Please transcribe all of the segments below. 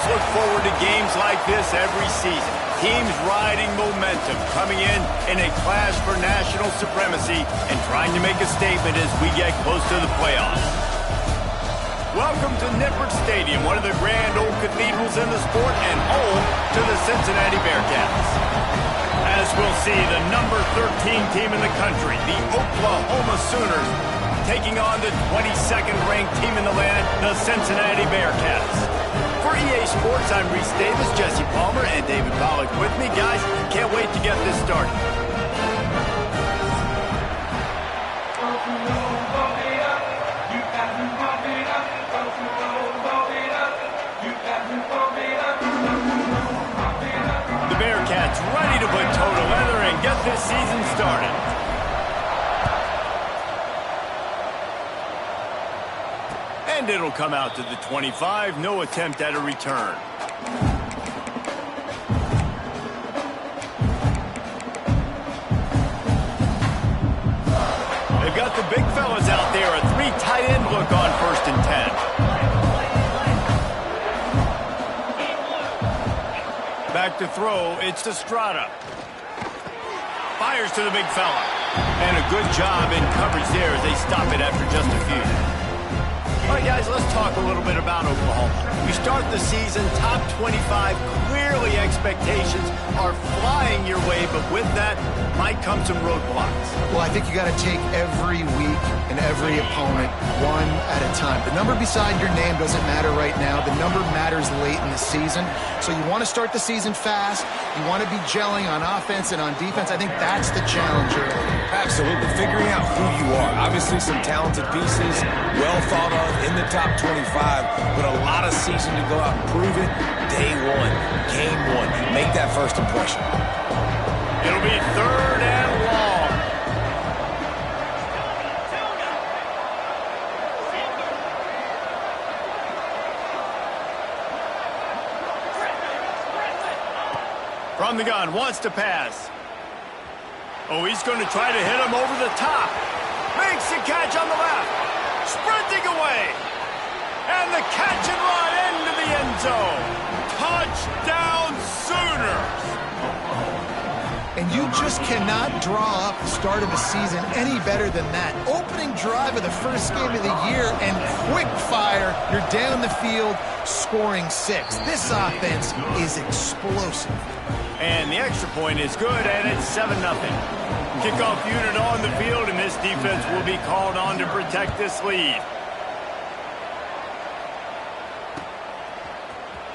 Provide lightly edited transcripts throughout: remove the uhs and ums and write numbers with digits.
look forward to games like this every season. Teams riding momentum, coming in a clash for national supremacy and trying to make a statement as we get close to the playoffs. Welcome to Nippert Stadium, one of the grand old cathedrals in the sport and home to the Cincinnati Bearcats. As we'll see, the number 13 team in the country, the Oklahoma Sooners, taking on the 22nd ranked team in the land, the Cincinnati Bearcats. For EA Sports, I'm Reese Davis, Jesse Palmer, and David Pollack with me. Guys, can't wait to get this started. The Bearcats ready to put toe to leather and get this season started. And it'll come out to the 25. No attempt at a return. They've got the big fellas out there. A 3 tight end look on 1st and 10. Back to throw. It's Estrada. Fires to the big fella. And a good job in coverage there as they stop it after just a few. All right, guys, let's talk a little bit about Oklahoma. We start the season top 25. Clearly, expectations are flying your way, but with that might come some roadblocks. Well, I think you got to take every week and every opponent one at a time. The number beside your name doesn't matter right now. The number matters late in the season. So you want to start the season fast. You want to be gelling on offense and on defense. I think that's the challenge early. Absolutely. Figuring out who you are. Obviously, some talented pieces, well thought of in the top 25, but a lot of season to go out and prove it. Day one, game one. Make that first impression. It'll be 3rd and long. From the gun, wants to pass. Oh, he's going to try to hit him over the top. Makes the catch on the left. Sprinting away. And the catch and run into the end zone. Touchdown Sooners. And you just cannot draw up the start of the season any better than that. Opening drive of the first game of the year and quick fire. You're down the field scoring 6. This offense is explosive. And the extra point is good, and it's 7-0. Kickoff unit on the field, and this defense will be called on to protect this lead.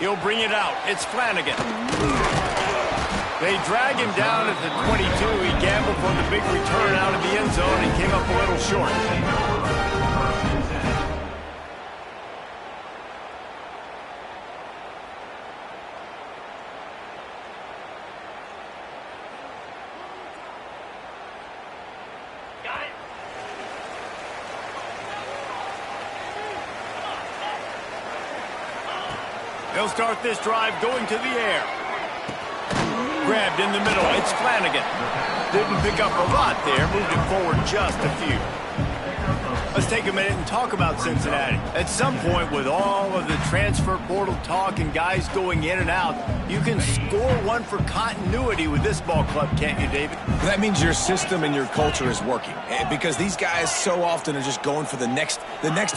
He'll bring it out. It's Flanagan. They drag him down at the 22. He gambled for the big return out of the end zone and came up a little short. They'll start this drive going to the air. Grabbed in the middle. It's Flanagan. Didn't pick up a lot there. Moved it forward just a few. Let's take a minute and talk about Cincinnati. At some point, with all of the transfer portal talk and guys going in and out, you can score one for continuity with this ball club, can't you, David? That means your system and your culture is working. Because these guys so often are just going for the next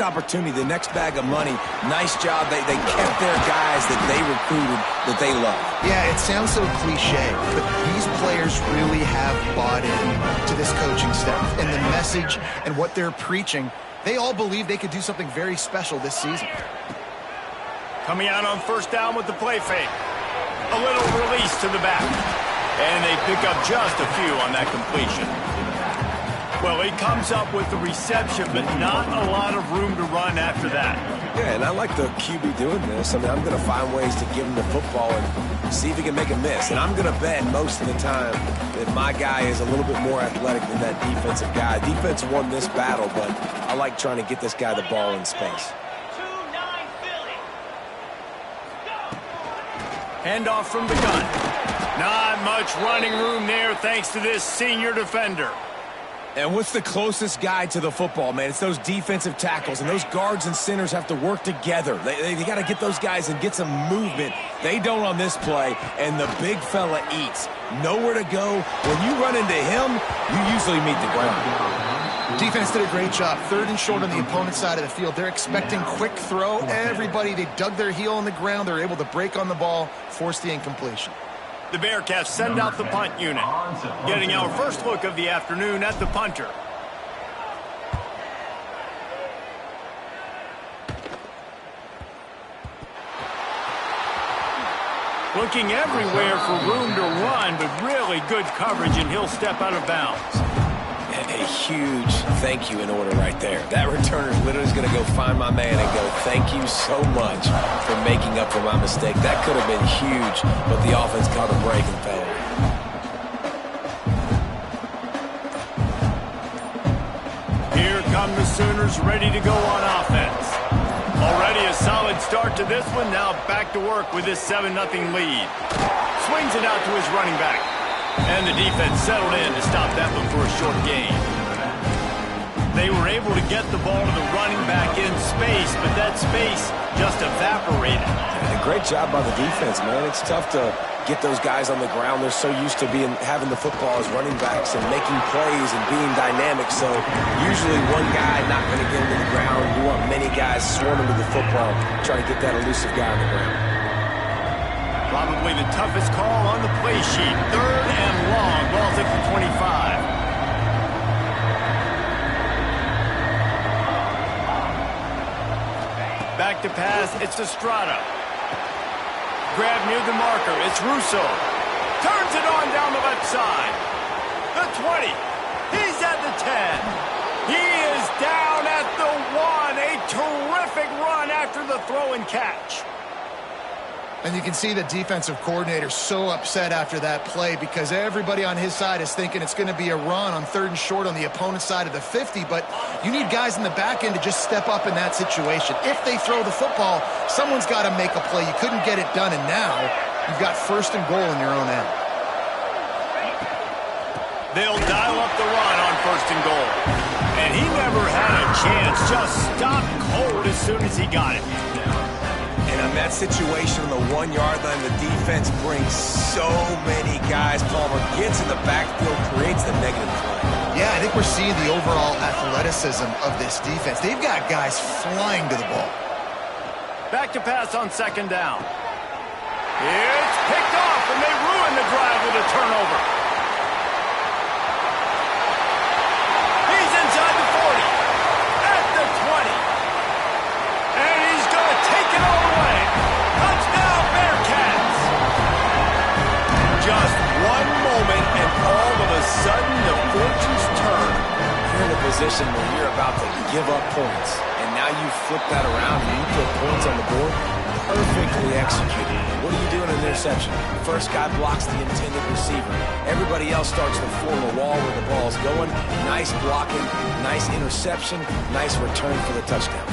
opportunity, the next bag of money. Nice job. They kept their guys that they recruited, that they love. Yeah, it sounds so cliche, but these players really have bought in to this coaching staff and the message and what they're preaching. They all believe they could do something very special this season. Coming out on 1st down with the play fake. A little release to the back. And they pick up just a few on that completion. Well, he comes up with the reception, but not a lot of room to run after that. Yeah, and I like the QB doing this. I mean, I'm going to find ways to give him the football and see if he can make a miss. And I'm going to bet most of the time that my guy is a little bit more athletic than that defensive guy. Defense won this battle, but I like trying to get this guy the ball in space. Handoff from the gun. Not much running room there thanks to this senior defender. And what's the closest guy to the football, man? It's those defensive tackles, and those guards and centers have to work together. They got to get those guys and get some movement. They don't on this play, and the big fella eats. Nowhere to go. When you run into him, you usually meet the ground. Defense did a great job. 3rd and short on the opponent's side of the field. They're expecting quick throw. Everybody, they dug their heel on the ground. They're able to break on the ball, force the incompletion. The Bearcats send out the punt unit. Getting our first look of the afternoon at the punter. Looking everywhere for room to run, but really good coverage, and he'll step out of bounds. And a huge thank you in order right there. That returner literally is going to go find my man and go, thank you so much for making up for my mistake. That could have been huge, but the offense caught a break and fell. Here come the Sooners, ready to go on offense. Already a solid start to this one. Now back to work with this 7-0 lead. Swings it out to his running back. And the defense settled in to stop that one for a short gain. They were able to get the ball to the running back in space, but that space just evaporated. And a great job by the defense, man. It's tough to get those guys on the ground. They're so used to having the football as running backs and making plays and being dynamic. So usually one guy not going to get into the ground. You want many guys swarming to the football, trying to get that elusive guy on the ground. Probably the toughest call on the play sheet. 3rd and long. Ball's at the 25. Back to pass. It's Estrada. Grab near the marker. It's Russo. Turns it on down the left side. The 20. He's at the 10. He is down at the 1. A terrific run after the throw and catch. And you can see the defensive coordinator so upset after that play because everybody on his side is thinking it's going to be a run on 3rd and short on the opponent's side of the 50, but you need guys in the back end to just step up in that situation. If they throw the football, someone's got to make a play. You couldn't get it done, and now you've got 1st and goal in your own end. They'll dial up the run on 1st and goal. And he never had a chance. Just stopped cold as soon as he got it. And on that situation on the 1-yard line, the defense brings so many guys. Palmer gets in the backfield, creates the negative play. Yeah, I think we're seeing the overall athleticism of this defense. They've got guys flying to the ball. Back to pass on 2nd down. It's picked off, and they ruin the drive with a turnover. He's inside the 40, at the 20. And he's going to take it all away. Touchdown, Bearcats. Just one moment, and all of a sudden, the fortunes turn. You're in a position where you're about to give up points, and now you flip that around and you put points on the board. Perfectly executed. What do you do in an interception? First guy blocks the intended receiver. Everybody else starts to form a wall where the ball's going. Nice blocking, nice interception, nice return for the touchdown.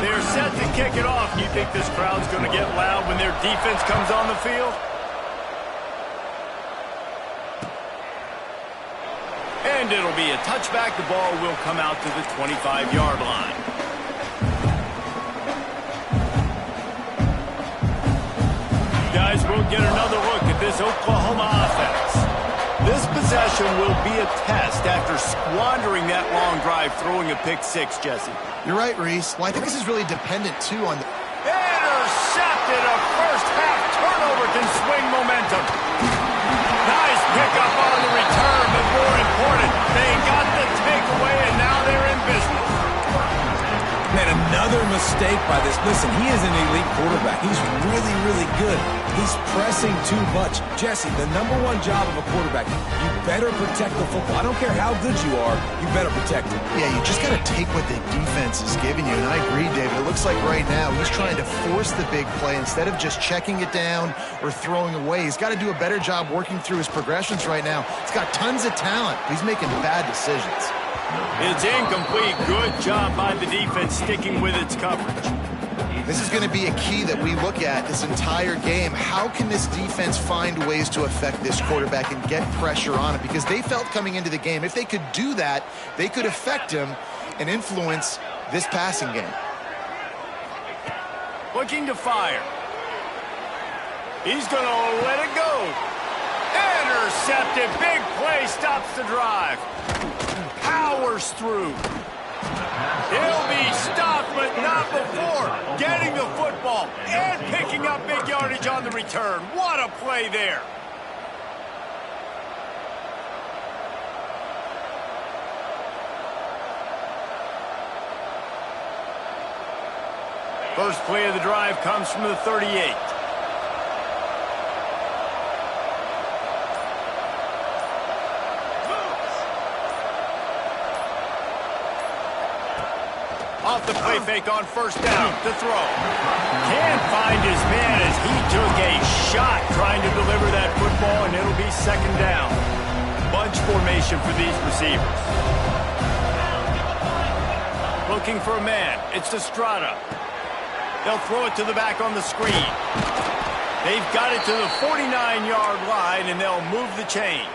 They're set to kick it off. You think this crowd's going to get loud when their defense comes on the field? And it'll be a touchback. The ball will come out to the 25-yard line. Guys, we'll get another look at this Oklahoma offense. This possession will be a test after squandering that long drive, throwing a pick-6, Jesse. You're right, Reese. Well, I think this is really dependent, too, on the... Intercepted! A first-half turnover can swing momentum. Nice pickup on the return, but more important, they got the takeaway, and now they're in business. Man, another mistake by this. Listen, he is an elite quarterback. He's really, really good. He's pressing too much. Jesse, the #1 job of a quarterback, you better protect the football. I don't care how good you are, you better protect it. Yeah, you just got to take what the defense is giving you, and I agree, David. It looks like right now he's trying to force the big play instead of just checking it down or throwing away. He's got to do a better job working through his progressions right now. He's got tons of talent, but he's making bad decisions. It's incomplete. Good job by the defense sticking with its coverage. This is going to be a key that we look at this entire game. How can this defense find ways to affect this quarterback and get pressure on him? Because they felt coming into the game, if they could do that, they could affect him and influence this passing game. Looking to fire. He's going to let it go. Intercepted. Big play stops the drive. Powers through. He'll be stopped, but not before getting the football and picking up big yardage on the return. What a play there. First play of the drive comes from the 38. Off the play fake on first down to throw. Can't find his man as he took a shot trying to deliver that football, and it'll be second down. Bunch formation for these receivers. Looking for a man. It's Estrada. They'll throw it to the back on the screen. They've got it to the 49-yard line, and they'll move the chains.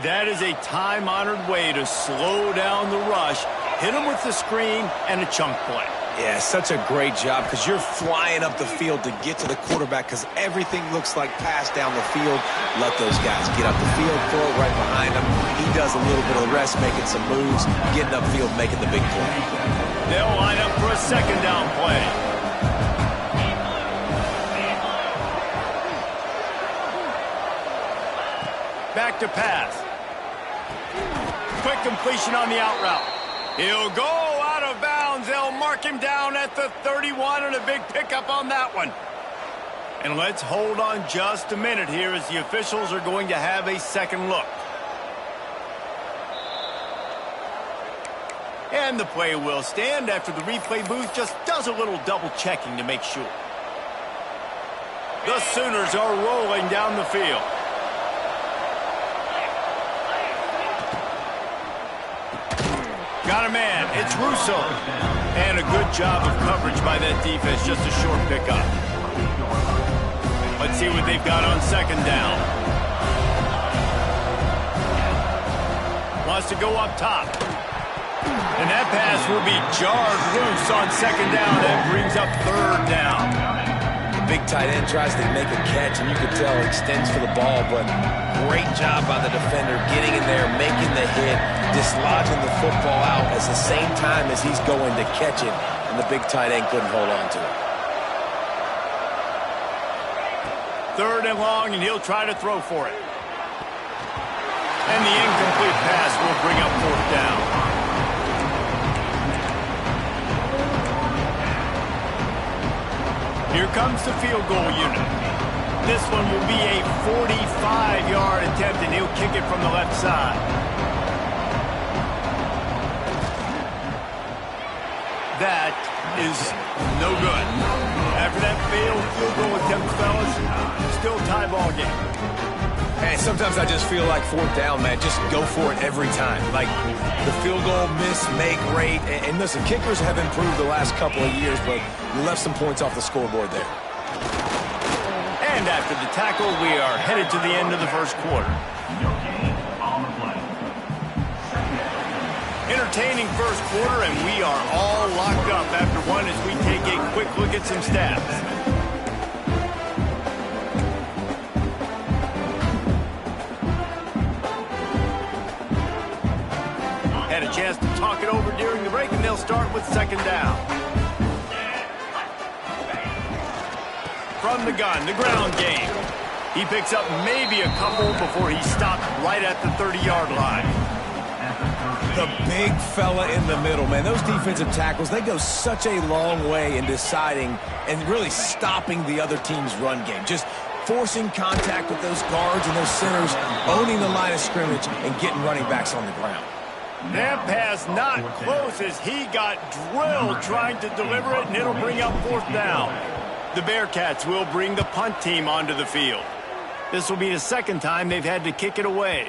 That is a time-honored way to slow down the rush. Hit him with the screen and a chunk play. Yeah, such a great job because you're flying up the field to get to the quarterback because everything looks like pass down the field. Let those guys get up the field, throw it right behind him. He does a little bit of the rest, making some moves, getting upfield, making the big play. They'll line up for a second down play. Back to pass. Quick completion on the out route. He'll go out of bounds. They'll mark him down at the 31 and a big pickup on that one. And let's hold on just a minute here as the officials are going to have a second look. And the play will stand after the replay booth just does a little double checking to make sure. The Sooners are rolling down the field. Got a man. It's Russo. And a good job of coverage by that defense. Just a short pickup. Let's see what they've got on second down. Wants to go up top. And that pass will be jarred loose on second down. That brings up third down. Big tight end tries to make a catch, and you can tell extends for the ball, but great job by the defender getting in there, making the hit, dislodging the football out at the same time as he's going to catch it, and the big tight end couldn't hold on to it. Third and long, and he'll try to throw for it. And the incomplete pass will bring up fourth down. Here comes the field goal unit. This one will be a 45-yard attempt, and he'll kick it from the left side. That is no good. After that failed field goal attempt, fellas, still tie ball game. Hey, sometimes I just feel like fourth down, man. Just go for it every time. Like the field goal miss, make rate. And listen, kickers have improved the last couple of years, but you left some points off the scoreboard there. And after the tackle, we are headed to the end of the first quarter. Entertaining first quarter, and we are all locked up after one as we take a quick look at some stats. Had a chance to talk it over during the break, and they'll start with second down. From the gun, the ground game. He picks up maybe a couple before he's stopped right at the 30-yard line. The big fella in the middle, man. Those defensive tackles, they go such a long way in deciding and really stopping the other team's run game. Just forcing contact with those guards and those centers, owning the line of scrimmage, and getting running backs on the ground. That pass not close as he got drilled trying to deliver it, and it'll bring up fourth down. The Bearcats will bring the punt team onto the field. This will be the second time they've had to kick it away.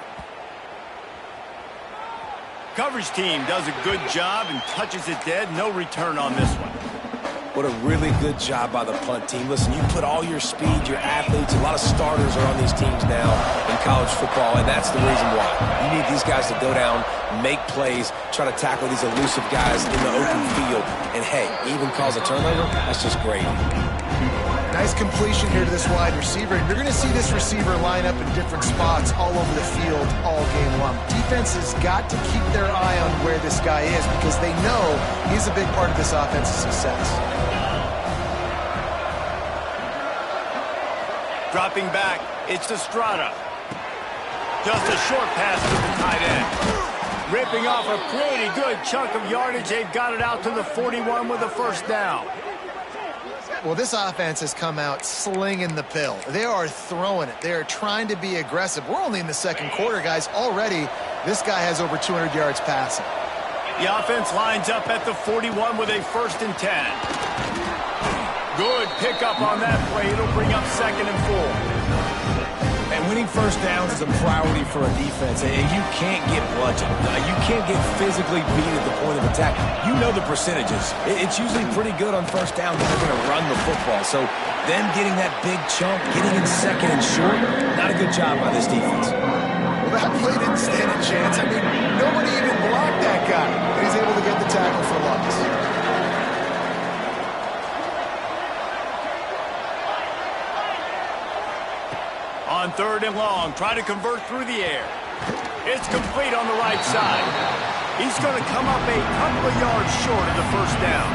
Coverage team does a good job and touches it dead. No return on this one. What a really good job by the punt team. Listen, you put all your speed, your athletes, a lot of starters are on these teams now in college football, and that's the reason why. You need these guys to go down, make plays, try to tackle these elusive guys in the open field, and hey, even cause a turnover, that's just great. Nice completion here to this wide receiver. And you're going to see this receiver line up in different spots all over the field all game long. Defense has got to keep their eye on where this guy is because they know he's a big part of this offense's success. Dropping back, it's to Strata. Just a short pass to the tight end. Ripping off a pretty good chunk of yardage. They've got it out to the 41 with a first down. Well, this offense has come out slinging the pill. They are throwing it. They are trying to be aggressive. We're only in the second quarter, guys. Already, this guy has over 200 yards passing. The offense lines up at the 41 with a 1st and 10. Good pickup on that play. It'll bring up 2nd and 4. And winning first downs is a priority for a defense, and you can't get bludgeoned. You can't get physically beat at the point of attack. You know the percentages. It's usually pretty good on first down when they're going to run the football. So them getting that big chunk, getting in 2nd and short, not a good job by this defense. Well, that play didn't stand a chance. I mean, nobody even blocked that guy. And he's able to get the tackle for loss. On 3rd and long, try to convert through the air. It's complete on the right side. He's going to come up a couple of yards short of the 1st down.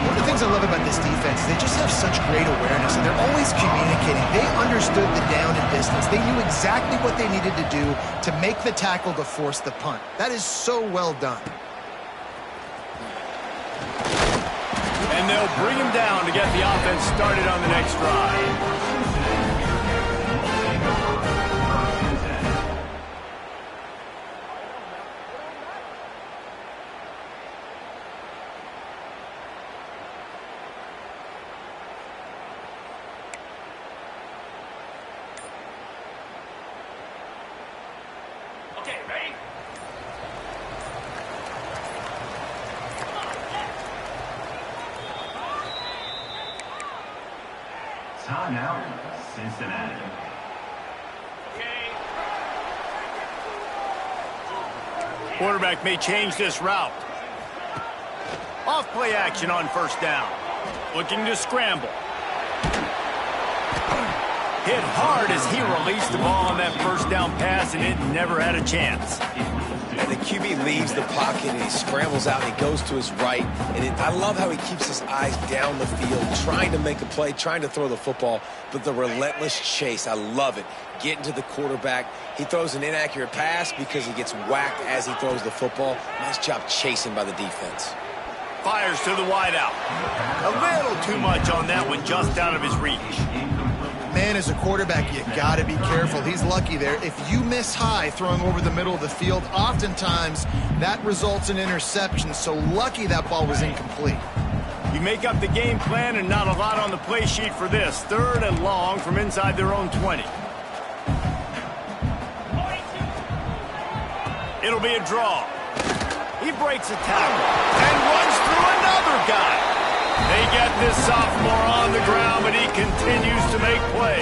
One of the things I love about this defense, they just have such great awareness, and they're always communicating. They understood the down and distance. They knew exactly what they needed to do to make the tackle to force the punt. That is so well done. And they'll bring him down to get the offense started on the next drive. Time out, Cincinnati. Quarterback may change this route. Off play action on 1st down. Looking to scramble. Hit hard as he released the ball on that 1st down pass, and it never had a chance. And the QB leaves the pocket and he scrambles out and he goes to his right. And I love how he keeps his eyes down the field, trying to make a play, trying to throw the football, but the relentless chase, I love it. Getting to the quarterback. He throws an inaccurate pass because he gets whacked as he throws the football. Nice job chasing by the defense. Fires to the wideout. A little too much on that one, just out of his reach. Man, as a quarterback, you got to be careful. He's lucky there. If you miss high throwing over the middle of the field, oftentimes that results in interception. So lucky that ball was incomplete. You make up the game plan and not a lot on the play sheet for this. 3rd and long from inside their own 20. It'll be a draw. He breaks a tackle and runs through another guy. They get this sophomore on the ground, but he continues to make plays.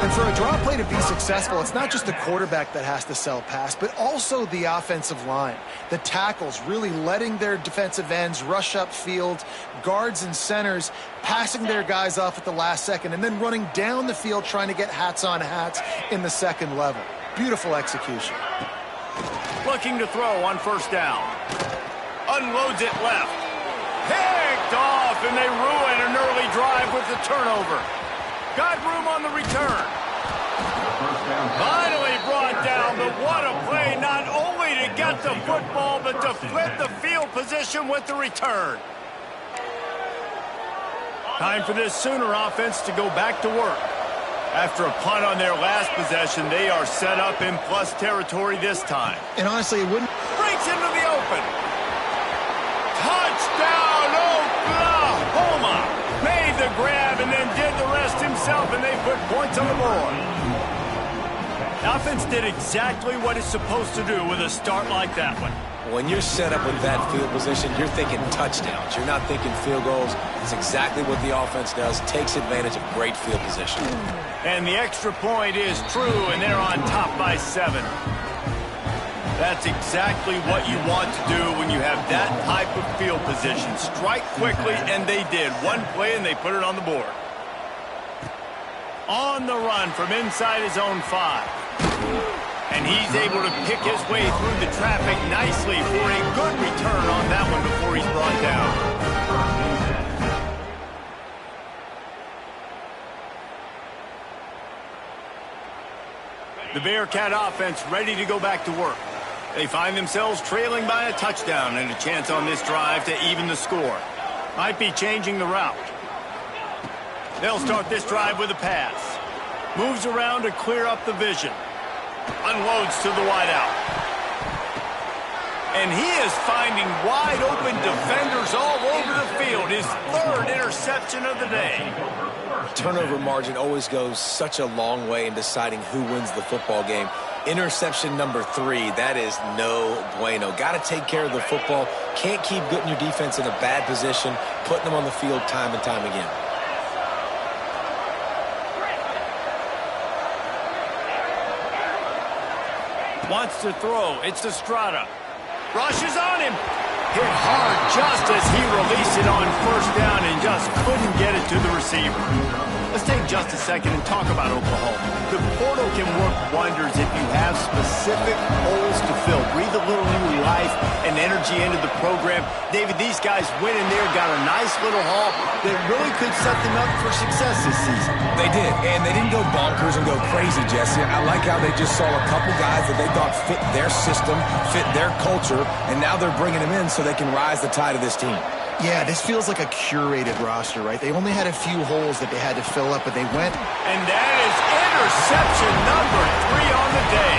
And for a draw play to be successful, it's not just the quarterback that has to sell pass, but also the offensive line. The tackles really letting their defensive ends rush upfield, guards and centers passing their guys off at the last second, and then running down the field trying to get hats on hats in the 2nd level. Beautiful execution. Looking to throw on 1st down. Unloads it left. Picked off, and they ruin an early drive with the turnover. Got room on the return. Finally brought down, but what a play, not only to get the football, but to flip the field position with the return. Time for this Sooner offense to go back to work. After a punt on their last possession, they are set up in plus territory this time. And honestly, it wouldn't... Breaks into the open. Touchdown, Oklahoma! Made the grab and then did the rest himself, and they put points on the board. The offense did exactly what it's supposed to do with a start like that one. When you're set up with that field position, you're thinking touchdowns. You're not thinking field goals. It's exactly what the offense does, takes advantage of great field position. And the extra point is true, and they're on top by 7. That's exactly what you want to do when you have that type of field position. Strike quickly, and they did. One play, and they put it on the board. On the run from inside his own 5. And he's able to pick his way through the traffic nicely for a good return on that one before he's brought down. The Bearcat offense ready to go back to work. They find themselves trailing by a touchdown and a chance on this drive to even the score. Might be changing the route. They'll start this drive with a pass. Moves around to clear up the vision. Unloads to the wideout. And he is finding wide-open defenders all over the field. His 3rd interception of the day. Turnover margin always goes such a long way in deciding who wins the football game. Interception number 3, that is no bueno. Got to take care of the football. Can't keep getting your defense in a bad position, putting them on the field time and time again. Wants to throw. It's Estrada. Rushes on him. Hit hard just as he released it on 1st down and just couldn't get it to the receiver. Let's take just a second and talk about Oklahoma. The portal can work wonders if you have specific holes to fill. Breathe a little new life and energy into the program. David, these guys went in there, got a nice little haul that really could set them up for success this season. They did, and they didn't go bonkers and go crazy, Jesse. I like how they just saw a couple guys that they thought fit their system, fit their culture, and now they're bringing them in so they can rise the tide of this team. Yeah, this feels like a curated roster, right? They only had a few holes that they had to fill up, but they went. And that is interception number 3 on the day.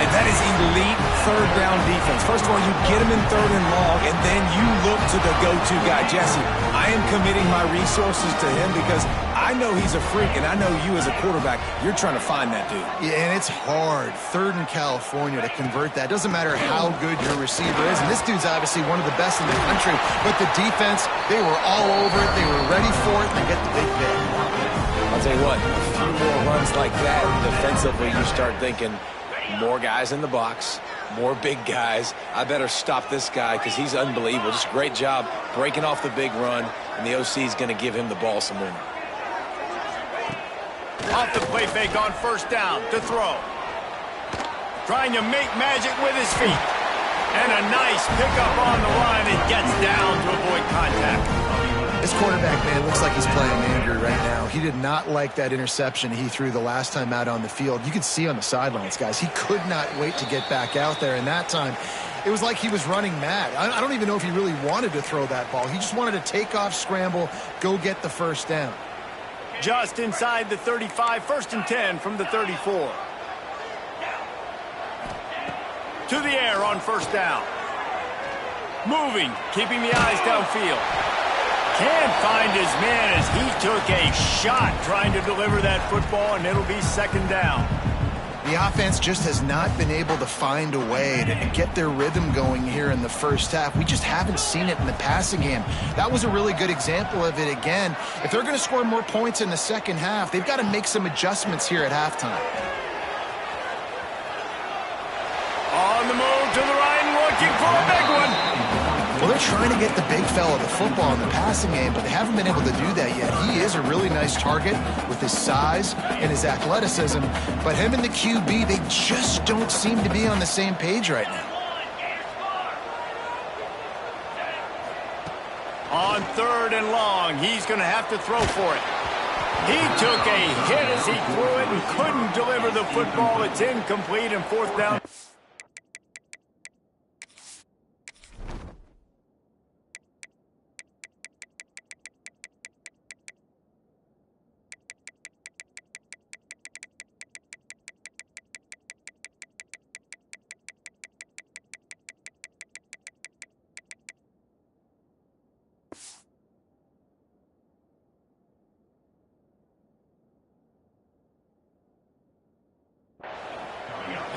And that is elite 3rd down defense. First of all, you get them in 3rd and long, and then you look to the go-to guy. Jesse, I am committing my resources to him because I know he's a freak, and I know you as a quarterback, you're trying to find that dude. Yeah, and it's hard, 3rd in California, to convert that. Doesn't matter how good your receiver is, and this dude's obviously one of the best in the country, but the defense, they were all over it. They were ready for it, and they get the big hit. I'll tell you what, a few more runs like that, defensively, you start thinking, more guys in the box, more big guys. I better stop this guy because he's unbelievable. Just great job breaking off the big run, and the OC is going to give him the ball some more. Off the play fake on 1st down to throw. Trying to make magic with his feet. And a nice pickup on the run. It gets down to avoid contact. This quarterback, man, looks like he's playing angry right now. He did not like that interception he threw the last time out on the field. You could see on the sidelines, guys, he could not wait to get back out there. And that time, it was like he was running mad. I don't even know if he really wanted to throw that ball. He just wanted to take off, scramble, go get the 1st down. Just inside the 35, 1st and 10 from the 34. To the air on 1st down. Moving, keeping the eyes downfield. Can't find his man as he took a shot trying to deliver that football, and it'll be 2nd down. The offense just has not been able to find a way to get their rhythm going here in the 1st half. We just haven't seen it in the passing game. That was a really good example of it again. If they're going to score more points in the 2nd half, they've got to make some adjustments here at halftime. On the move to the right, looking for a big one. Well, they're trying to get the big fella the football in the passing game, but they haven't been able to do that yet. He is a really nice target with his size and his athleticism, but him and the QB, they just don't seem to be on the same page right now. On 3rd and long, he's going to have to throw for it. He took a hit as he threw it and couldn't deliver the football. It's incomplete and 4th down.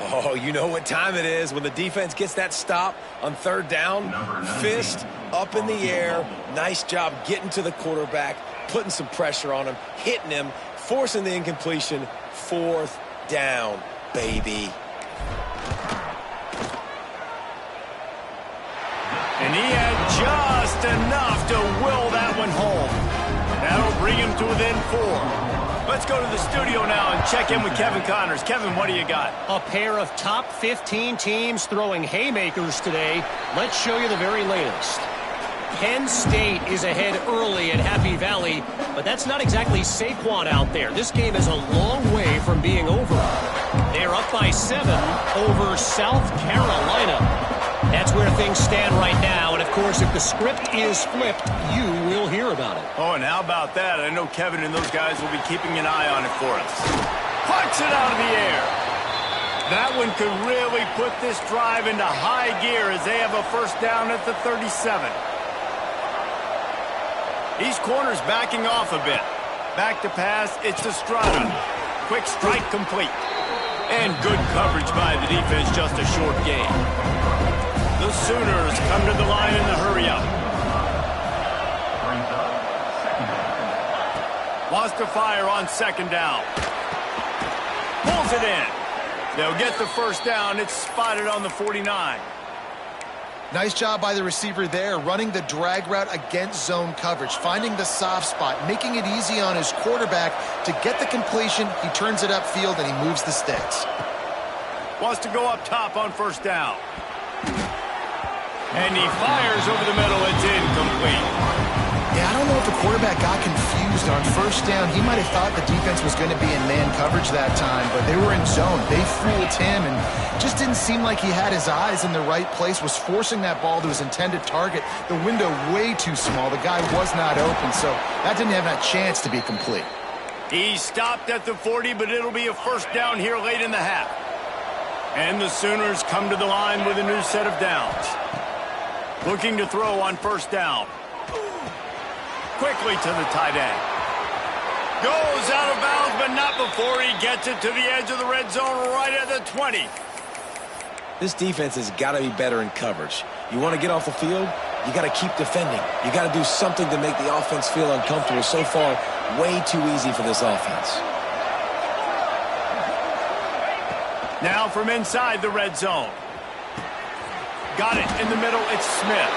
Oh, you know what time it is when the defense gets that stop on third down. Fist up in the air. Nice job getting to the quarterback, putting some pressure on him, hitting him, forcing the incompletion. Fourth down, baby. And he had just enough to will that one home. That'll bring him to within 4. Let's go to the studio now and check in with Kevin Connors. Kevin, what do you got? A pair of top 15 teams throwing haymakers today. Let's show you the very latest. Penn State is ahead early at Happy Valley, but that's not exactly Saquon out there. This game is a long way from being over. They're up by 7 over South Carolina. That's where things stand right now, and of course, if the script is flipped, you will hear about it. Oh, and how about that? I know Kevin and those guys will be keeping an eye on it for us. Punch it out of the air. That one could really put this drive into high gear as they have a first down at the 37. These corners backing off a bit. Back to pass, it's Estrada. Quick strike complete. And good coverage by the defense, just a short gain. The Sooners come to the line in the hurry-up. Wants to fire on second down. Pulls it in. They'll get the first down. It's spotted on the 49. Nice job by the receiver there, running the drag route against zone coverage, finding the soft spot, making it easy on his quarterback to get the completion. He turns it upfield, and he moves the sticks. Wants to go up top on first down. And he fires over the middle. It's incomplete. Yeah, I don't know if the quarterback got confused on first down. He might have thought the defense was going to be in man coverage that time, but they were in zone. They fooled him and just didn't seem like he had his eyes in the right place, was forcing that ball to his intended target. The window way too small. The guy was not open, so that didn't have that chance to be complete. He stopped at the 40, but it'll be a first down here late in the half. And the Sooners come to the line with a new set of downs. Looking to throw on first down. Quickly to the tight end. Goes out of bounds, but not before he gets it to the edge of the red zone right at the 20. This defense has got to be better in coverage. You want to get off the field, you got to keep defending. You got to do something to make the offense feel uncomfortable. So far, way too easy for this offense. Now from inside the red zone. Got it in the middle. It's Smith.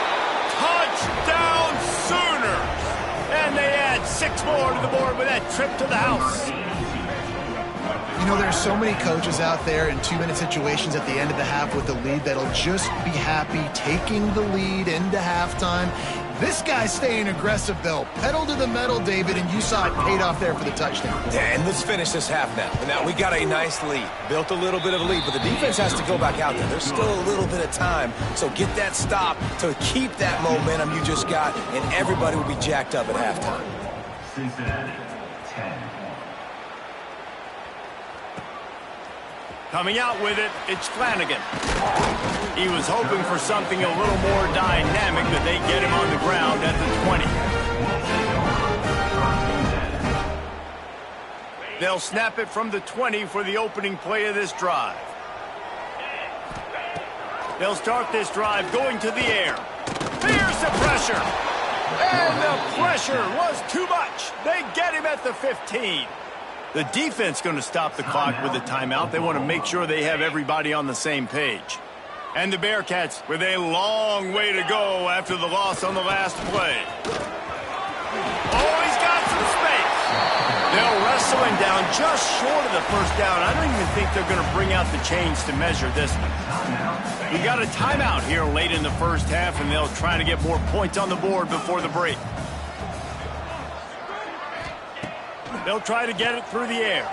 Touchdown Sooners! And they add 6 more to the board with that trip to the house. You know, there's so many coaches out there in 2-minute situations at the end of the half with the lead that'll just be happy taking the lead into halftime. This guy's staying aggressive, though. Pedal to the metal, David, and you saw it paid off there for the touchdown. Yeah, and let's finish this half now. Now, we got a nice lead. Built a little bit of a lead, but the defense has to go back out there. There's still a little bit of time, so get that stop to keep that momentum you just got, and everybody will be jacked up at halftime. Cincinnati, 10. Coming out with it, it's Flanagan. He was hoping for something a little more dynamic, but they get him on the ground at the 20. They'll snap it from the 20 for the opening play of this drive. They'll start this drive going to the air. Here's the pressure. And the pressure was too much. They get him at the 15. The defense going to stop the clock with a timeout. They want to make sure they have everybody on the same page. And the Bearcats with a long way to go after the loss on the last play. Oh, he's got some space. They'll wrestle him down just short of the first down. I don't even think they're going to bring out the chains to measure this one. We got a timeout here late in the first half, and they'll try to get more points on the board before the break. They'll try to get it through the air.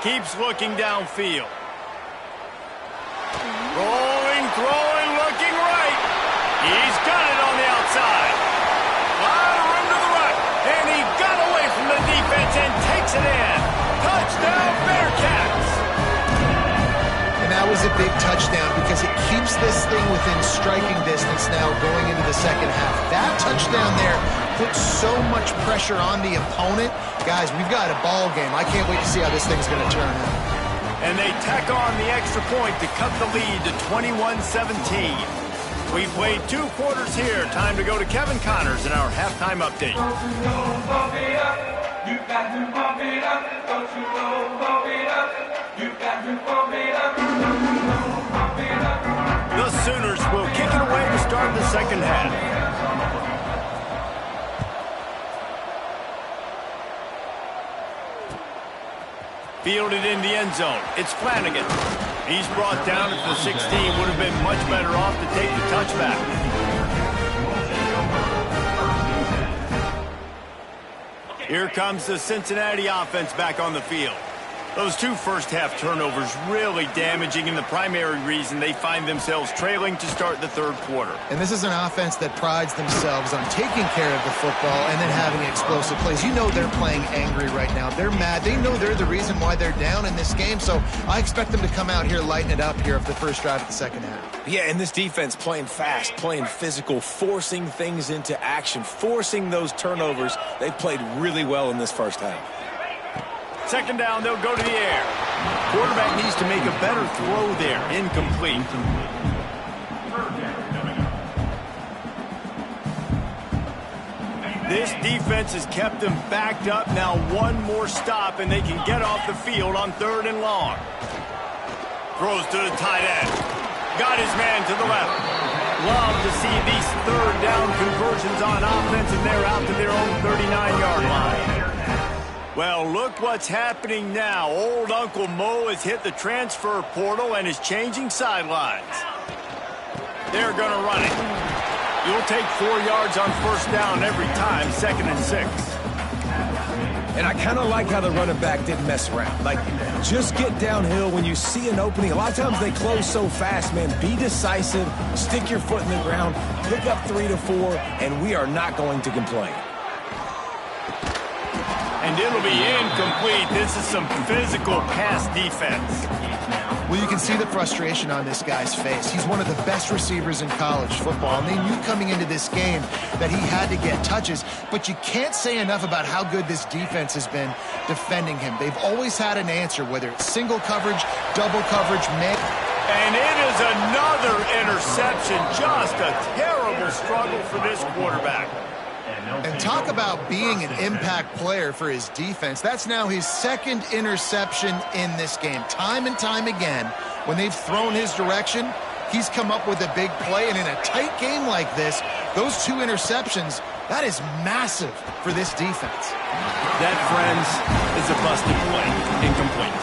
Keeps looking downfield. Rolling, throwing, looking right. He's got it on the outside. A lot of room to the right. And he got away from the defense and takes it in. Touchdown, Bearcats. And that was a big touchdown because it keeps this thing within striking distance now going into the second half. That touchdown there puts so much pressure on the opponent. Guys, we've got a ball game. I can't wait to see how this thing's going to turn out. And they tack on the extra point to cut the lead to 21-17. We played 2 quarters here. Time to go to Kevin Connors in our halftime update. The Sooners will kick it away to start the second half. Fielded in the end zone. It's Flanagan. He's brought down at the 16. Would have been much better off to take the touchback. Here comes the Cincinnati offense back on the field. Those 2 first-half turnovers really damaging, and the primary reason they find themselves trailing to start the third quarter. And this is an offense that prides themselves on taking care of the football and then having explosive plays. You know they're playing angry right now. They're mad. They know they're the reason why they're down in this game, so I expect them to come out here, lighten it up here of the first drive of the second half. Yeah, and this defense playing fast, playing physical, forcing things into action, forcing those turnovers. They've played really well in this first half. Second down, they'll go to the air. Quarterback needs to make a better throw there. Incomplete. This defense has kept them backed up. Now 1 more stop, and they can get off the field on 3rd and long. Throws to the tight end. Got his man to the left. Love to see these 3rd down conversions on offense, and they're out to their own 39-yard line. Well, look what's happening now. Old Uncle Mo has hit the transfer portal and is changing sidelines. They're going to run it. You'll take 4 yards on first down every time, 2nd and 6. And I kind of like how the running back didn't mess around. Like, just get downhill when you see an opening. A lot of times they close so fast, man. Be decisive, stick your foot in the ground, pick up 3 to 4, and we are not going to complain. And it'll be incomplete. This is some physical pass defense. Well, you can see the frustration on this guy's face. He's one of the best receivers in college football, and they knew coming into this game that he had to get touches, but you can't say enough about how good this defense has been defending him. They've always had an answer, whether it's single coverage, double coverage, man. And it is another interception. Just a terrible struggle for this quarterback. And talk about being an impact player for his defense. That's now his 2nd interception in this game. Time and time again, when they've thrown his direction, he's come up with a big play. And in a tight game like this, those 2 interceptions, that is massive for this defense. That, friends, is a busted play. Incomplete.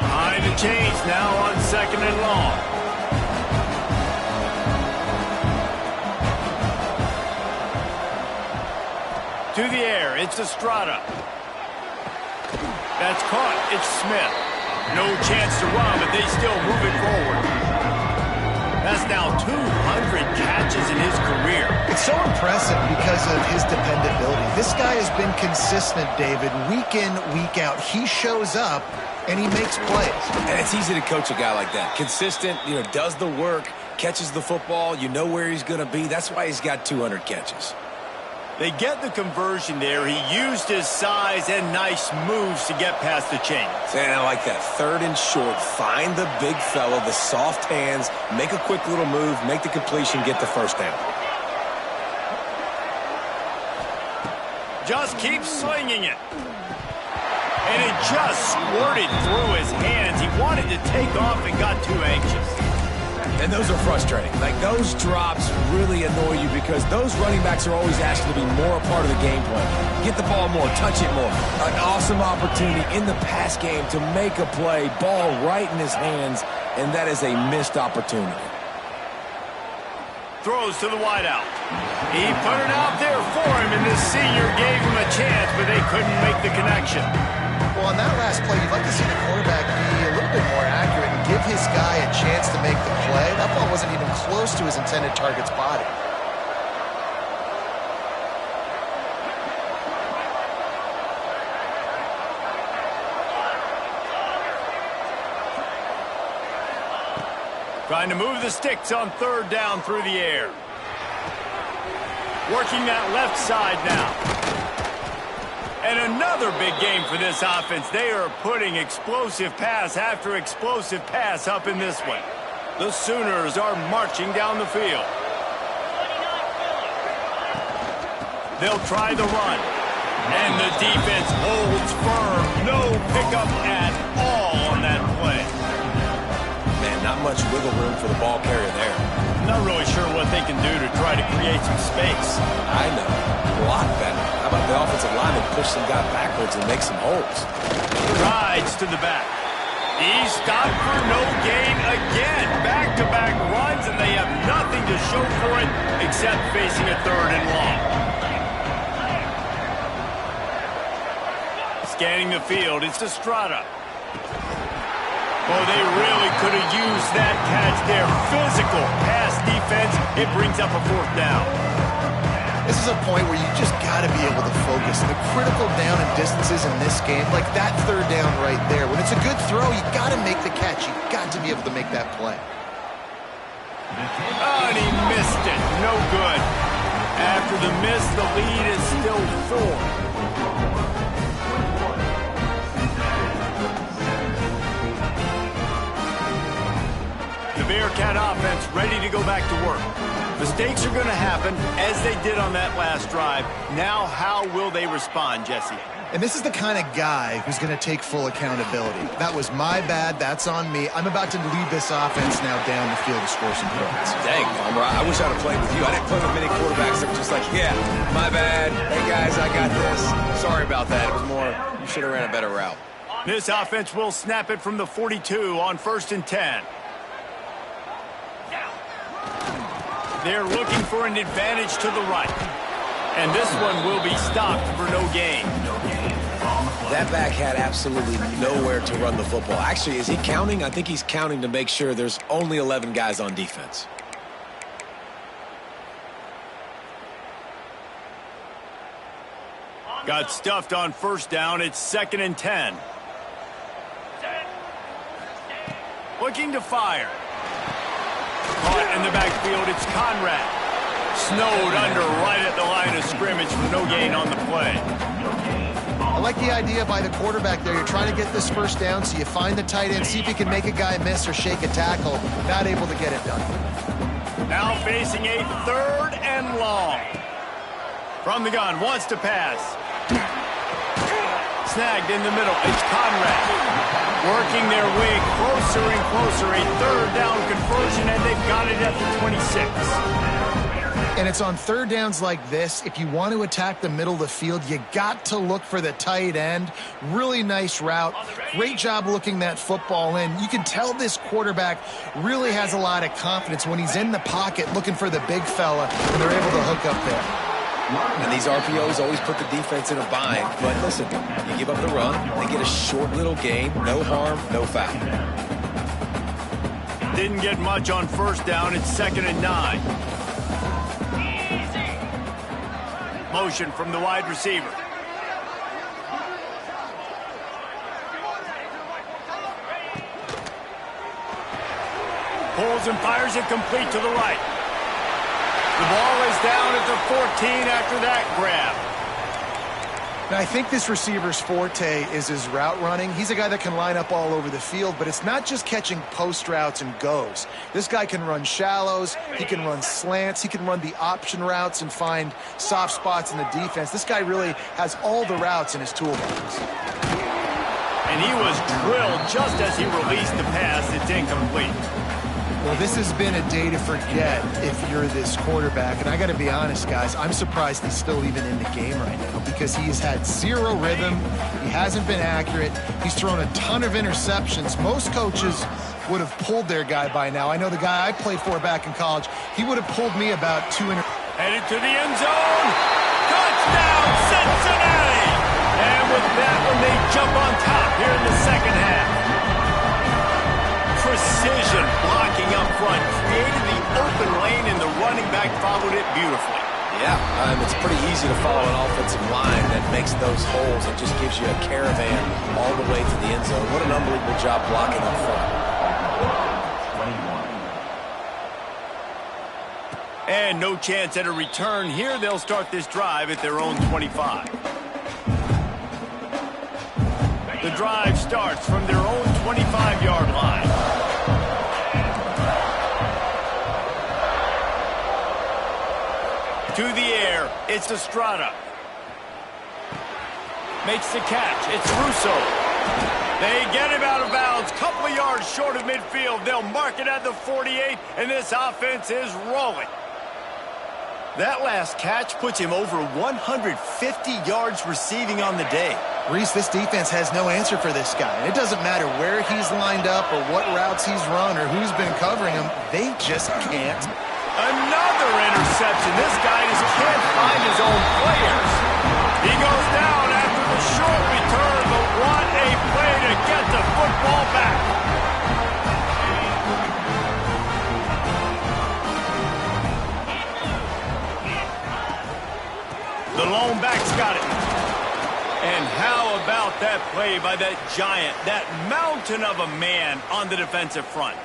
Behind the chains now on 2nd and long. To the air, it's Estrada. That's caught, it's Smith. No chance to run, but they still move it forward. That's now 200 catches in his career. It's so impressive because of his dependability. This guy has been consistent, David, week in, week out. He shows up, and he makes plays. And it's easy to coach a guy like that. Consistent, does the work, catches the football, you know where he's going to be. That's why he's got 200 catches. They get the conversion there. He used his size and nice moves to get past the chains. And I like that. 3rd and short. Find the big fella, the soft hands, make a quick little move, make the completion, get the first down. Just keep slinging it. And it just squirted through his hands. He wanted to take off and got too anxious. And those are frustrating. Like, those drops really annoy you because those running backs are always asked to be more a part of the game plan. Get the ball more, touch it more. An awesome opportunity in the pass game to make a play, ball right in his hands, and that is a missed opportunity. Throws to the wideout. He put it out there for him, and this senior gave him a chance, but they couldn't make the connection. Well, on that last play, you'd like to see the quarterback be a little bit more accurate and give his guy a chance to make the play. That ball wasn't even close to his intended target's body. Trying to move the sticks on 3rd down through the air. Working that left side now. And another big game for this offense. They are putting explosive pass after explosive pass up in this one. The Sooners are marching down the field. They'll try the run. And the defense holds firm. No pickup at all on that play. Man, not much wiggle room for the ball carrier there. Not really sure what they can do to try to create some space. I know. Block better. How about the offensive lineman push some guy backwards and make some holes? Rides to the back. He's stopped for no gain again. Back-to-back runs, and they have nothing to show for it except facing a 3rd and long. Scanning the field, it's Estrada. Oh, they really could have used that catch there. Physical pass defense. It brings up a 4th down. This is a point where you just got to be able to focus. The critical down and distances in this game, like that 3rd down right there. When it's a good throw, you got to make the catch. You got to be able to make that play. Oh, and he missed it. No good. After the miss, the lead is still 4. The Bearcat offense ready to go back to work. Mistakes are going to happen, as they did on that last drive. Now, how will they respond, Jesse? And this is the kind of guy who's going to take full accountability. That was my bad. That's on me. I'm about to lead this offense now down the field to score some points. Dang, Palmer, I wish I'd have played with you. I didn't play with many quarterbacks that were just like, yeah, my bad. Hey, guys, I got this. Sorry about that. It was more, you should have ran a better route. This offense will snap it from the 42 on 1st and 10. They're looking for an advantage to the right. And this one will be stopped for no gain. That back had absolutely nowhere to run the football. Actually, is he counting? I think he's counting to make sure there's only 11 guys on defense. Got stuffed on 1st down. It's 2nd and 10. Looking to fire. Caught in the backfield, it's Conrad. Snowed under right at the line of scrimmage for no gain on the play. I like the idea by the quarterback there. You're trying to get this 1st down, so you find the tight end, see if you can make a guy miss or shake a tackle. Not able to get it done. Now facing a 3rd and long. From the gun, wants to pass. Snagged in the middle, it's Conrad. Working their way closer and closer, a 3rd down conversion, and they've got it at the 26. And it's on 3rd downs like this, if you want to attack the middle of the field, you got to look for the tight end. Really nice route. Great job looking that football in. You can tell this quarterback really has a lot of confidence when he's in the pocket looking for the big fella, and they're able to hook up there. And these RPOs always put the defense in a bind. But listen, you give up the run, they get a short little gain, no harm, no foul. Didn't get much on 1st down. It's 2nd and 9. Motion from the wide receiver. Pulls and fires it complete to the right. The ball is down at the 14 after that grab. Now, I think this receiver's forte is his route running. He's a guy that can line up all over the field, but it's not just catching post routes and goes. This guy can run shallows, he can run slants, he can run the option routes and find soft spots in the defense. This guy really has all the routes in his toolbox. And he was drilled just as he released the pass. It's incomplete. Well, this has been a day to forget if you're this quarterback. And I got to be honest, guys, I'm surprised he's still even in the game right now because he has had zero rhythm. He hasn't been accurate. He's thrown a ton of interceptions. Most coaches would have pulled their guy by now. I know the guy I played for back in college, he would have pulled me about 2 interceptions. Headed to the end zone. Touchdown, Cincinnati! And with that one, they jump on top here in the 2nd half. Precision blocking up front, created the open lane, and the running back followed it beautifully. Yeah, it's pretty easy to follow an offensive line that makes those holes and just gives you a caravan all the way to the end zone. What an unbelievable job blocking up front. 21. And no chance at a return here. They'll start this drive at their own 25. The drive starts from their own 25-yard line. To the air, it's Estrada. Makes the catch. It's Russo. They get him out of bounds. Couple of yards short of midfield. They'll mark it at the 48, and this offense is rolling. That last catch puts him over 150 yards receiving on the day. Reese, this defense has no answer for this guy. And it doesn't matter where he's lined up or what routes he's run or who's been covering him. They just can't. Another interception. This guy just can't find his own players. He goes down after the short return, but what a play to get the football back. The lone back's got it. And how about that play by that giant, that mountain of a man on the defensive front?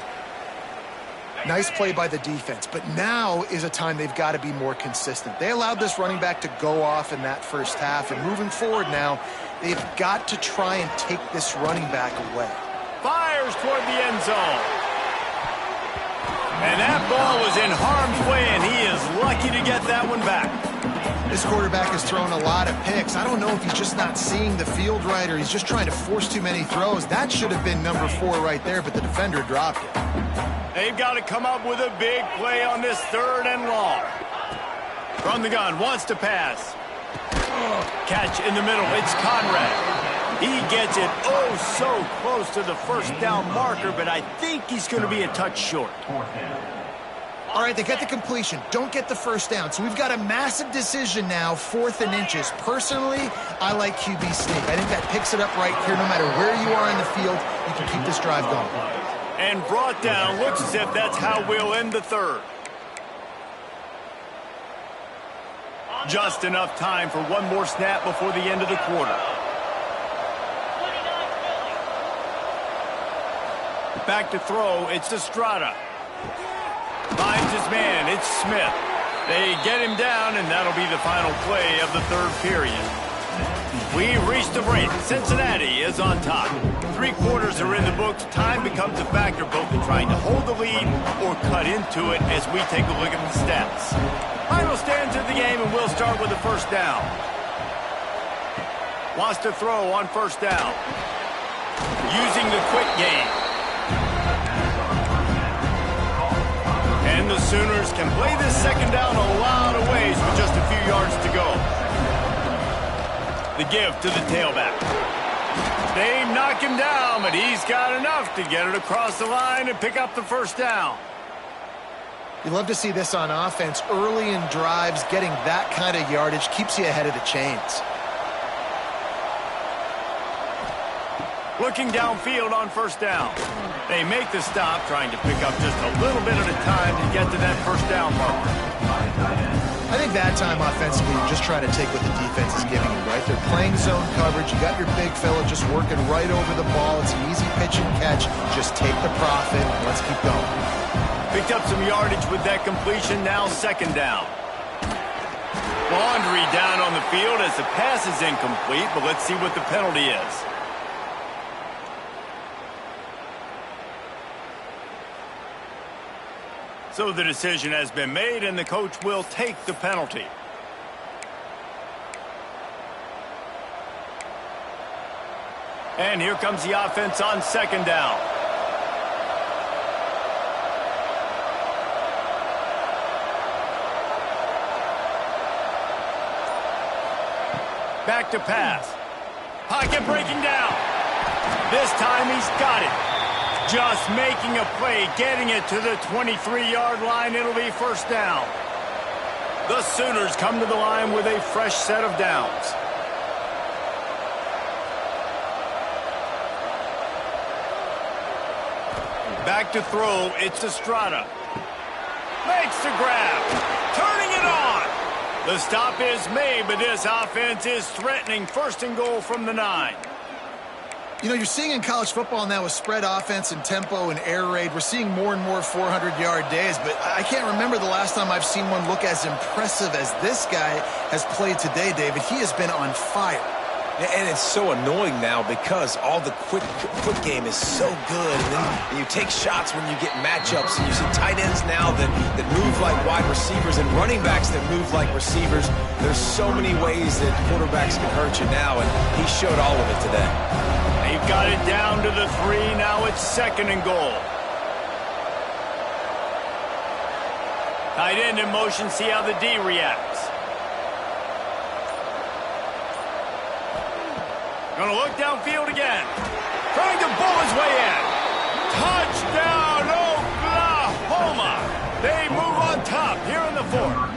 Nice play by the defense, but now is a time they've got to be more consistent. They allowed this running back to go off in that first half, and moving forward now, they've got to try and take this running back away. Fires toward the end zone. And that ball was in harm's way, and he is lucky to get that one back. This quarterback has thrown a lot of picks. I don't know if he's just not seeing the field right or he's just trying to force too many throws. That should have been number 4 right there, but the defender dropped it. They've got to come up with a big play on this 3rd and long. From the gun, wants to pass. Catch in the middle, it's Conrad. He gets it so close to the first down marker, but I think he's going to be a touch short. All right, they get the completion. Don't get the first down. So we've got a massive decision now, 4th and inches. Personally, I like QB sneak. I think that picks it up right here. No matter where you are in the field, you can keep this drive going. And brought down. Looks as if that's how we'll end the 3rd. Just enough time for one more snap before the end of the quarter. Back to throw. It's Estrada. Finds his man. It's Smith. They get him down, and that'll be the final play of the 3rd period. We reached the break. Cincinnati is on top. 3 quarters are in the books. Time becomes a factor both in trying to hold the lead or cut into it as we take a look at the stats. Final stands of the game, and we'll start with the first down. Wants to throw on first down. Using the quick game. And the Sooners can play this second down a lot of ways with just a few yards to go. The give to the tailback. They knock him down, but he's got enough to get it across the line and pick up the first down. You love to see this on offense. Early in drives, getting that kind of yardage keeps you ahead of the chains. Looking downfield on first down. They make the stop, trying to pick up just a little bit at a time to get to that first down marker. I think that time offensively, you're just trying to take what the defense is giving you, right? They're playing zone coverage. You got your big fella just working right over the ball. It's an easy pitch and catch. Just take the profit. Let's keep going. Picked up some yardage with that completion. Now second down. Laundry down on the field as the pass is incomplete, but let's see what the penalty is. So the decision has been made, and the coach will take the penalty. And here comes the offense on second down. Back to pass. Pocket breaking down. This time he's got it. Just making a play, getting it to the 23-yard line. It'll be first down. The Sooners come to the line with a fresh set of downs. Back to throw, it's Estrada. Makes the grab, turning it on. The stop is made, but this offense is threatening. First and goal from the 9. You know, you're seeing in college football now with spread offense and tempo and air raid, we're seeing more and more 400-yard days, but I can't remember the last time I've seen one look as impressive as this guy has played today, David. He has been on fire. And it's so annoying now because all the quick game is so good. And then you take shots when you get matchups, and you see tight ends now that move like wide receivers and running backs that move like receivers. There's so many ways that quarterbacks can hurt you now, and he showed all of it today. They've got it down to the 3. Now it's 2nd and goal. Tight end in motion. See how the D reacts. Going to look downfield again. Trying to bull his way in. Touchdown, Oklahoma. They move on top here in the 4th.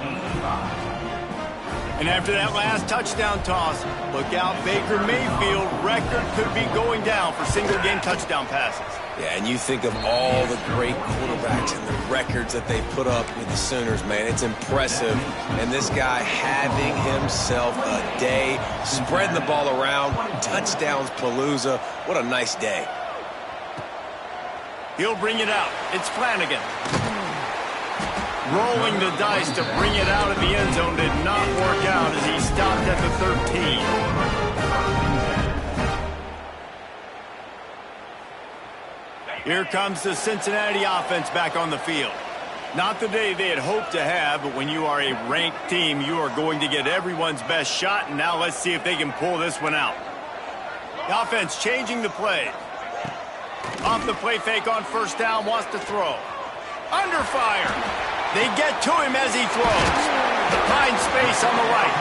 And after that last touchdown toss, look out, Baker Mayfield record could be going down for single-game touchdown passes. Yeah, and you think of all the great quarterbacks and the records that they put up with the Sooners, man. It's impressive. And this guy having himself a day, spreading the ball around, touchdowns palooza. What a nice day. He'll bring it out. It's Flanagan. Rolling the dice to bring it out of the end zone did not work out as he stopped at the 13. Here comes the Cincinnati offense back on the field. Not the day they had hoped to have, but when you are a ranked team, you are going to get everyone's best shot, and now let's see if they can pull this one out. The offense changing the play. Off the play fake on 1st down, wants to throw. Under fire. They get to him as he throws. Finds space on the right.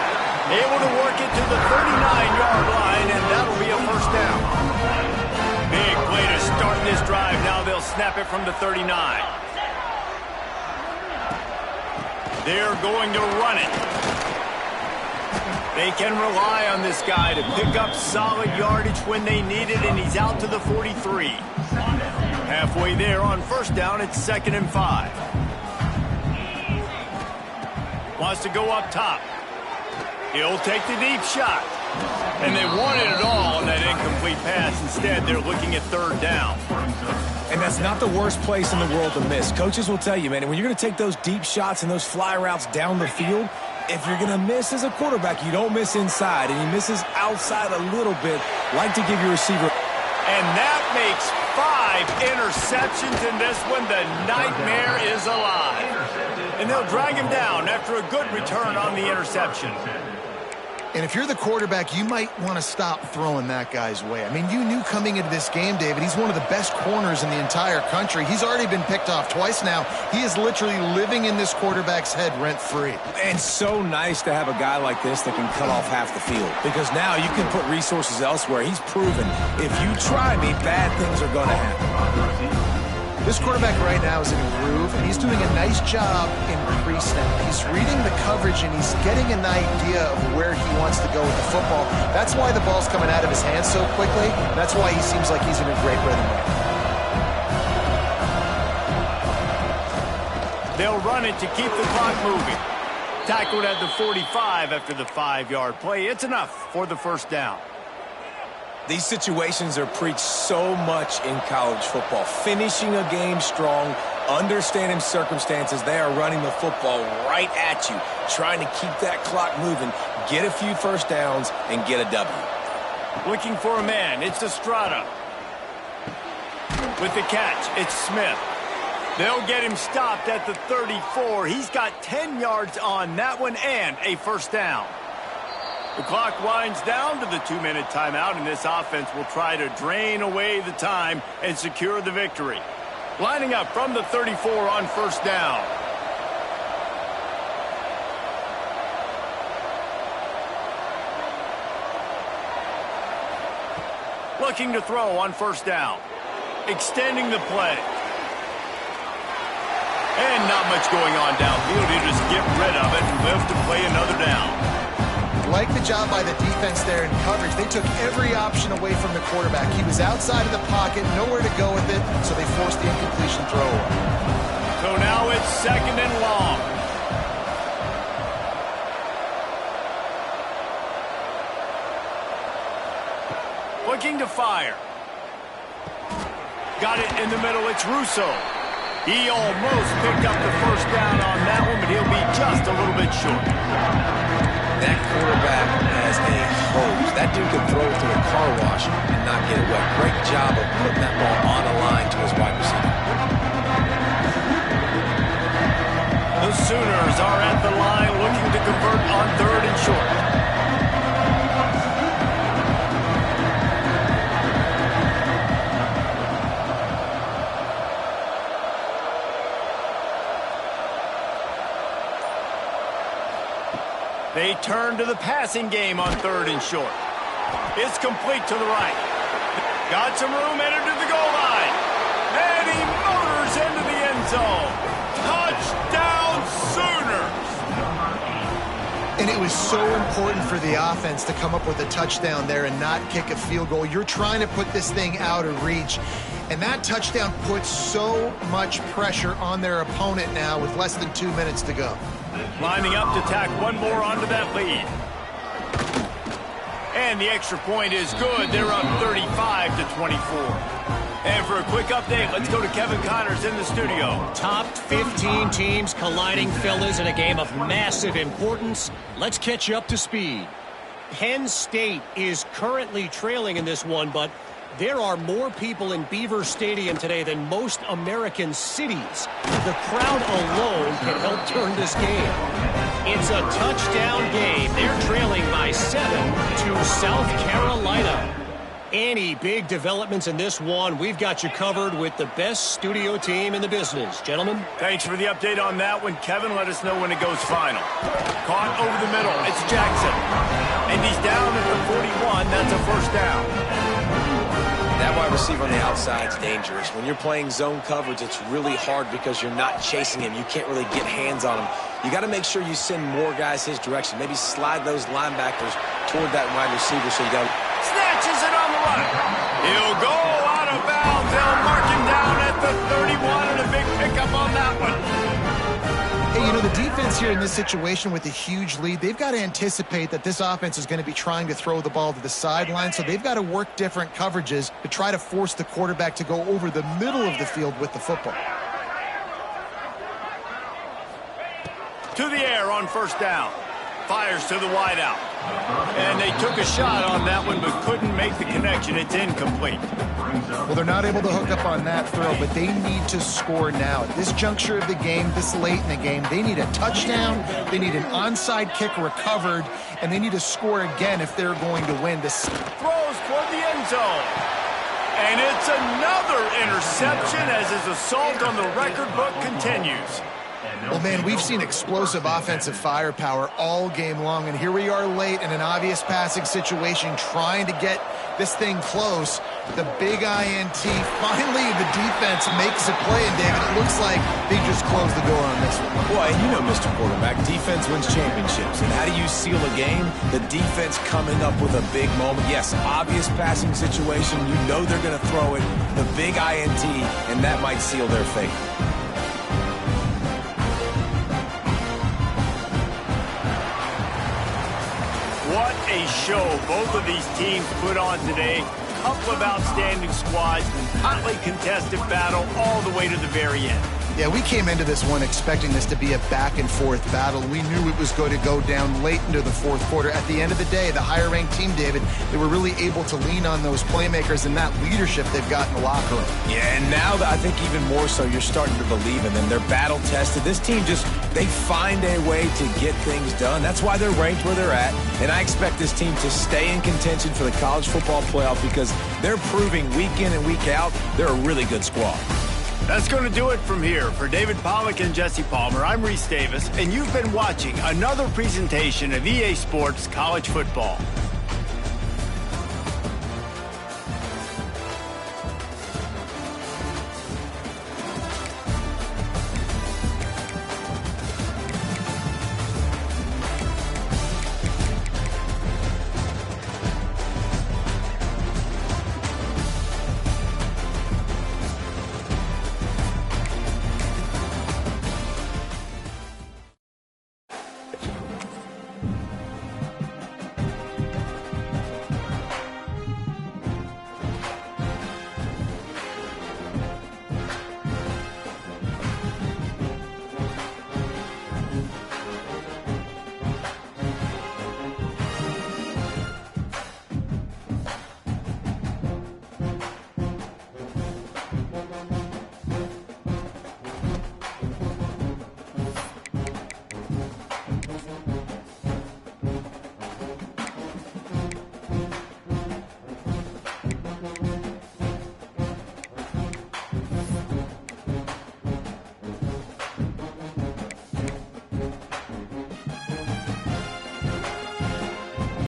Able to work it to the 39-yard line, and that'll be a 1st down. Big play to start this drive. Now they'll snap it from the 39. They're going to run it. They can rely on this guy to pick up solid yardage when they need it, and he's out to the 43. Halfway there on 1st down, it's 2nd and 5. Wants to go up top. He'll take the deep shot. And they wanted it all on that incomplete pass. Instead, they're looking at 3rd down. And that's not the worst place in the world to miss. Coaches will tell you, man, when you're going to take those deep shots and those fly routes down the field, if you're going to miss as a quarterback, you don't miss inside, and he misses outside a little bit. Like to give your receiver. And that makes 5 interceptions in this one. The nightmare is alive. And they'll drag him down after a good return on the interception. And if you're the quarterback, you might want to stop throwing that guy's way. I mean, you knew coming into this game, David, he's one of the best corners in the entire country. He's already been picked off twice now. He is literally living in this quarterback's head rent-free. And so nice to have a guy like this that can cut off half the field. Because now you can put resources elsewhere. He's proven, if you try me, bad things are going to happen. This quarterback right now is in a groove, and he's doing a nice job in pre-snap. He's reading the coverage, and he's getting an idea of where he wants to go with the football. That's why the ball's coming out of his hands so quickly. That's why he seems like he's in a great rhythm right now. They'll run it to keep the clock moving. Tackled at the 45 after the 5-yard play. It's enough for the 1st down. These situations are preached so much in college football. Finishing a game strong, understanding circumstances. They are running the football right at you, trying to keep that clock moving, get a few 1st downs, and get a W. Looking for a man. It's Estrada. With the catch, it's Smith. They'll get him stopped at the 34. He's got 10 yards on that one and a 1st down. The clock winds down to the 2-minute timeout, and this offense will try to drain away the time and secure the victory. Lining up from the 34 on 1st down. Looking to throw on 1st down. Extending the play. And not much going on downfield. He'll just get rid of it and live to play another down. Like the job by the defense there in coverage. They took every option away from the quarterback. He was outside of the pocket, nowhere to go with it, so they forced the incompletion throw away. So now it's 2nd and long. Looking to fire. Got it in the middle. It's Russo. He almost picked up the 1st down on that one, but he'll be just a little bit short. That quarterback has a hose. That dude could throw it through a car wash and not get it wet. Great job of putting that ball on a line to his wide receiver. The Sooners are at the line looking to convert on 3rd and short. They turn to the passing game on 3rd and short. It's complete to the right. Got some room, entered to the goal line. And he motors into the end zone. Touchdown, Sooners! And it was so important for the offense to come up with a touchdown there and not kick a field goal. You're trying to put this thing out of reach. And that touchdown puts so much pressure on their opponent now with less than 2 minutes to go. Lining up to tack one more onto that lead. And the extra point is good. They're up 35-24. And for a quick update, let's go to Kevin Connors in the studio. Top 15 teams colliding, fellas, in a game of massive importance. Let's catch you up to speed. Penn State is currently trailing in this one, but there are more people in Beaver Stadium today than most American cities. The crowd alone can help turn this game. It's a touchdown game. They're trailing by 7 to South Carolina. Any big developments in this one, we've got you covered with the best studio team in the business. Gentlemen? Thanks for the update on that one. Kevin, let us know when it goes final. Caught over the middle. It's Jackson. And he's down at the 41. That's a first down. That wide receiver on the outside is dangerous. When you're playing zone coverage, it's really hard because you're not chasing him. You can't really get hands on him. You got to make sure you send more guys his direction. Maybe slide those linebackers toward that wide receiver so you got snatches it on the run. He'll go out of bounds. They'll mark him down at the 31 and a big pickup on that one. Hey, you know, the defense here in this situation with a huge lead, they've got to anticipate that this offense is going to be trying to throw the ball to the sideline, so they've got to work different coverages to try to force the quarterback to go over the middle of the field with the football. To the air on first down. Fires to the wideout. And they took a shot on that one but couldn't make the connection. It's incomplete. Well, they're not able to hook up on that throw, but they need to score now. At this juncture of the game, this late in the game, they need a touchdown, they need an onside kick recovered, and they need to score again if they're going to win. This throws toward the end zone. And it's another interception as his assault on the record book continues. Well, man, we've seen explosive offensive firepower all game long, and here we are late in an obvious passing situation trying to get this thing close. The big INT, finally the defense makes a play, and David, it looks like they just closed the door on this one. Well, and you know, Mr. Quarterback, defense wins championships. And how do you seal a game? The defense coming up with a big moment. Yes, obvious passing situation. You know they're going to throw it. The big INT, and that might seal their fate. What a show both of these teams put on today. Couple of outstanding squads, hotly contested battle all the way to the very end. Yeah, we came into this one expecting this to be a back-and-forth battle. We knew it was going to go down late into the fourth quarter. At the end of the day, the higher-ranked team, David, they were really able to lean on those playmakers and that leadership they've got in the locker room. Yeah, and now I think even more so, you're starting to believe in them. They're battle-tested. This team they find a way to get things done. That's why they're ranked where they're at. And I expect this team to stay in contention for the college football playoff because they're proving week in and week out they're a really good squad. That's going to do it from here. For David Pollack and Jesse Palmer, I'm Reese Davis, and you've been watching another presentation of EA Sports College Football.